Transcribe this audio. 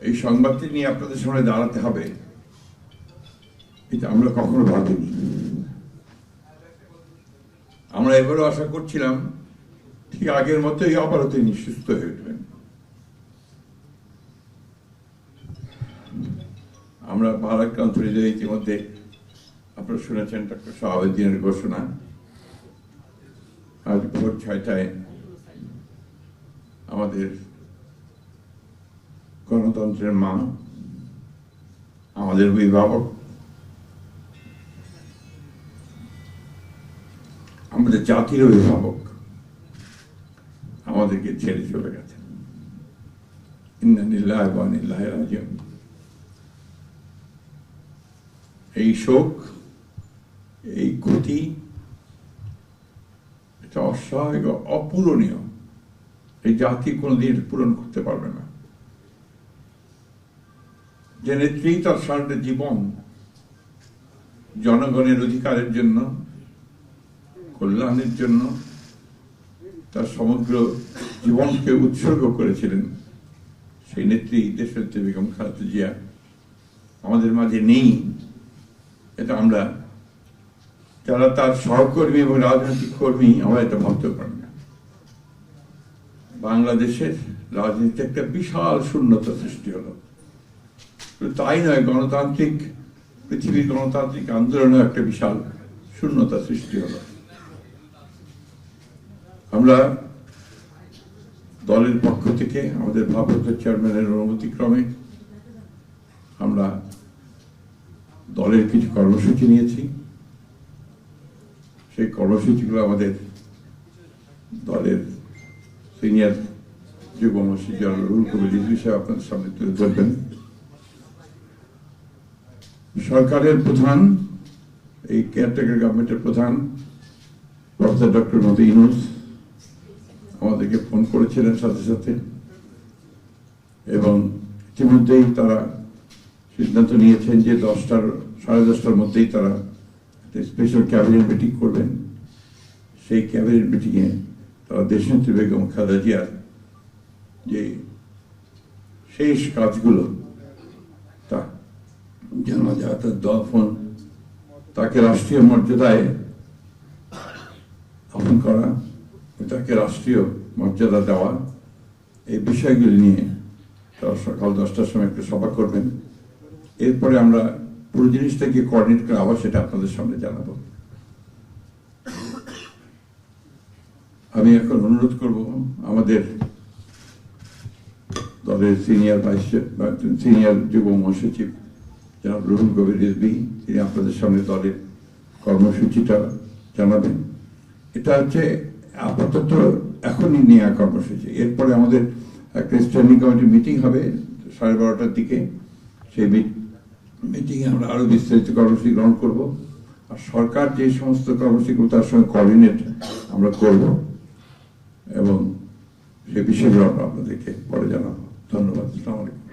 এই সংবাদটি নিয়ে আপনাদের সামনে দাঁড়াতে হবে, এটা আমরা কখনো ভাবিনি। আমরা এবারও আশা করছিলাম ঠিক আগের মতোই আবারও তিনি সুস্থ হয়ে উঠবেন। আমরা ভারাক্রান্ত হৃদয়ে ইতিমধ্যে আপনারা শুনেছেন ডক্টর শাহাবুদ্দিনের ঘোষণা। আজ ভোর 6টায় আমাদের গণতন্ত্রের মা, আমাদের অভিভাবক, আমাদের জাতির অভিভাবক আমাদেরকে ছেড়ে চলে গেছেন। ইন্না লিল্লাহি ওয়া ইন্না ইলাইহি রাজিউন। এই শোক, এই ক্ষতি, এটা অসহায়, অপূরণীয়। এই জাতি কোনোদিন পূরণ করতে পারবে না। যে নেত্রী তার সারাটা জীবন জনগণের অধিকারের জন্য, কল্যাণের জন্য তার সমগ্র জীবনকে উৎসর্গ করেছিলেন, সেই নেত্রী দেশনেত্রী বেগম খালেদা জিয়া আমাদের মাঝে নেই। এটা আমরা যারা তার সহকর্মী এবং রাজনৈতিক কর্মী, আমরা এটা ভাবতে পারি না। বাংলাদেশের রাজনীতিতে একটা বিশাল শূন্যতা সৃষ্টি হলো। তাই নয়, গণতান্ত্রিক পৃথিবীর গণতান্ত্রিক আন্দোলনে একটা বিশাল শূন্যতা সৃষ্টি হলো। আমরা দলের পক্ষ থেকে আমাদের ভারপ্রাপ্ত চেয়ারম্যানের অনুমতিক্রমে আমরা দলের কিছু কর্মসূচি নিয়েছি। সেই কর্মসূচিগুলো আমাদের দলের সিনিয়র যুগ্ম মহাসচিব রুহুল কবির রিজভী সাহেব আপনাদের সামনে তুলে ধরবেন। সরকারের প্রধান, এই কেয়ারটেকার গভর্নমেন্টের প্রধান প্রফেসর ডক্টর মোহাম্মদ ইউনূস আমাদেরকে ফোন করেছিলেন সাথে সাথে, এবং ইতিমধ্যেই তারা সিদ্ধান্ত নিয়েছেন যে 10টার মধ্যেই তারা স্পেশাল ক্যাবিনেট মিটিং করবেন। সেই ক্যাবিনেট মিটিংয়ে তারা দেশনেত্রী বেগম খালেদা জিয়ার যে শেষ কাজগুলো, তা জানাজা, তার দফন, তাকে রাষ্ট্রীয় মর্যাদায় দাফন করা, তাকে রাষ্ট্রীয় মর্যাদা দেওয়া, এই বিষয়গুলি নিয়ে তারা সকাল 10টার সময় একটা সভা করবেন। এরপরে আমরা পুরো জিনিসটাকে কোঅর্ডিনেট করে আবার সেটা আপনাদের সামনে জানাবো। আমি এখন অনুরোধ করব আমাদের দলের সিনিয়র যুব মহাসচিব জনাব রুহুল কবির রিজভী, তিনি আপনাদের সামনে দলের কর্মসূচিটা জানাবেন। এটা হচ্ছে আপাতত এখনই নেওয়া কর্মসূচি। এরপরে আমাদের একটা স্ট্যান্ডিং কমিটি মিটিং হবে 12:30টার দিকে। সেই মিটিংয়ে আমরা আরো বিস্তারিত কর্মসূচি গ্রহণ করব। আর সরকার যে সমস্ত কর্মসূচিগুলো তার সঙ্গে কোঅর্ডিনেট আমরা করব, এবং সে বিষয়গুলো আমরা আপনাদেরকে পরে জানাবো। ধন্যবাদ। আসসালামু আলাইকুম।